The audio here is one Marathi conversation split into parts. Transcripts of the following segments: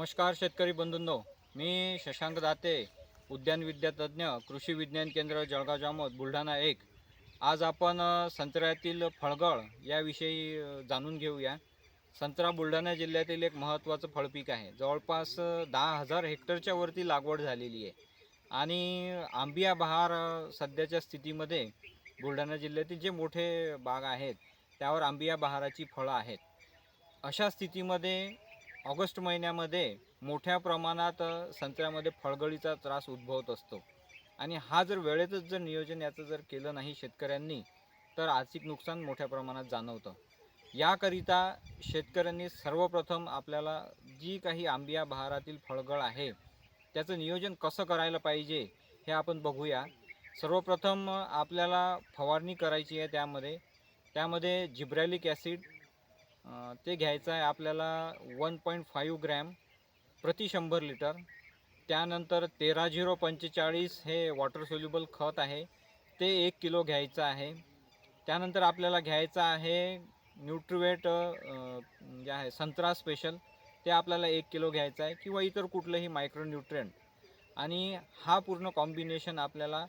नमस्कार शेतकरी बंधूंनो, मी शशांक दाते, उद्यान विद्यातज्ञ, कृषी विज्ञान केंद्र, जळगाव जामोद, बुलढाणा 1. आज आपण संत्र्यातील फळगळ याविषयी जाणून घेऊया. संत्रा बुलढाणा जिल्ह्यातील एक महत्त्वाचं फळपीक आहे. जवळपास 10,000 हेक्टरच्या वरती लागवड झालेली आहे आणि आंबिया बहार सध्याच्या स्थितीमध्ये बुलढाणा जिल्ह्यातील जे मोठे बाग आहेत त्यावर आंबिया बहाराची फळं आहेत. अशा स्थितीमध्ये ऑगस्ट महिन्यामध्ये मोठ्या प्रमाणात संत्र्यामध्ये फळगळीचा त्रास उद्भवत असतो आणि हा जर वेळेतच जर नियोजन याचं जर केलं नाही शेतकऱ्यांनी तर आर्थिक नुकसान मोठ्या प्रमाणात जाणवतं. याकरिता शेतकऱ्यांनी सर्वप्रथम आपल्याला जी काही आंबिया बहारातील फळगळ आहे त्याचं नियोजन कसं करायला पाहिजे हे आपण बघूया. सर्वप्रथम आपल्याला फवारणी करायची आहे. त्यामध्ये जिब्रॅलिक ॲसिड ते घ्यायचं आहे आपल्याला 1.5 ग्रॅम प्रति 100 लिटर. त्यानंतर 13-0-45 हे वॉटर सोल्युबल खत आहे, ते 1 किलो घ्यायचं आहे. त्यानंतर आपल्याला घ्यायचं आहे न्यूट्रिवेट जे आहे संत्रा स्पेशल, ते आपल्याला 1 किलो घ्यायचं आहे किंवा इतर कुठलंही मायक्रोन्यूट्रिएंट. आणि हा पूर्ण कॉम्बिनेशन आपल्याला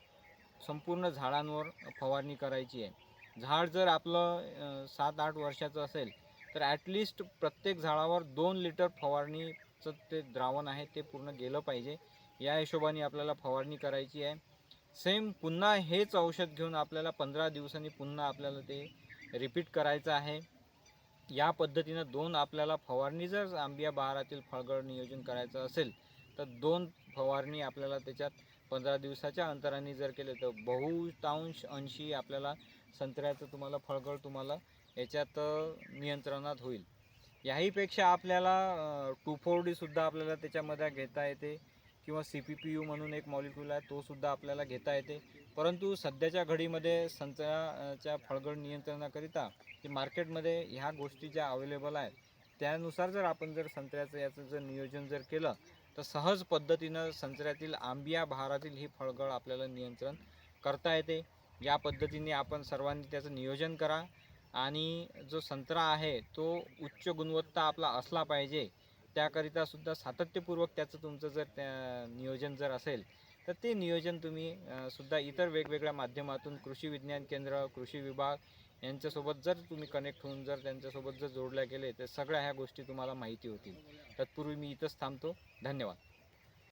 संपूर्ण झाडांवर फवारणी करायची आहे. झाड जर आपलं 7-8 वर्षाचं असेल तर ॲटलिस्ट प्रत्येक झाडावर 2 लिटर फवारणीचं ते द्रावण आहे ते पूर्ण गेलं पाहिजे. या हिशोबाने आपल्याला फवारणी करायची आहे. सेम पुन्हा हेच औषध घेऊन आपल्याला 15 दिवसांनी पुन्हा आपल्याला ते रिपीट करायचं आहे. या पद्धतीनं 2 आपल्याला फवारणी जर आंबिया बहारातील फळगळ नियोजन करायचं असेल तर 2 फवारणी आपल्याला त्याच्यात 15 दिवसाच्या अंतराने जर केले तर बहुतांश अंशी आपल्याला संत्र्याचं तुम्हाला फळगळ तुम्हाला याच्यात नियंत्रणात होईल. याहीपेक्षा आपल्याला 2,4-D आपल्याला त्याच्यामध्ये घेता येते किंवा CPPU म्हणून एक मॉलिक्यूल आहे तोसुद्धा आपल्याला घेता येते. परंतु सध्याच्या घडीमध्ये संत्र्याच्या फळगळ नियंत्रणाकरिता की मार्केटमध्ये ह्या गोष्टी ज्या अवेलेबल आहेत त्यानुसार जर आपण जर संत्र्याचं याचं जर नियोजन जर केलं तर सहज पद्धतीनं संत्र्यातील आंबिया बहारातील ही फळगळ आपल्याला नियंत्रण करता येते. या पद्धतीने आपण सर्वांनी त्याचं नियोजन करा आणि जो संत्रा आहे तो उच्च गुणवत्ता आपला असला पाहिजे. त्याकरितासुद्धा सातत्यपूर्वक त्याचं तुमचं जर नियोजन जर असेल तर ते नियोजन तुम्ही सुद्धा इतर वेगवेगळ्या माध्यमातून कृषी विज्ञान केंद्र, कृषी विभाग यांच्यासोबत जर तुम्ही कनेक्ट होऊन जर त्यांच्यासोबत जर जोडल्या गेले तर सगळ्या ह्या गोष्टी तुम्हाला माहिती होतील. तत्पूर्वी मी इथंच थांबतो. धन्यवाद.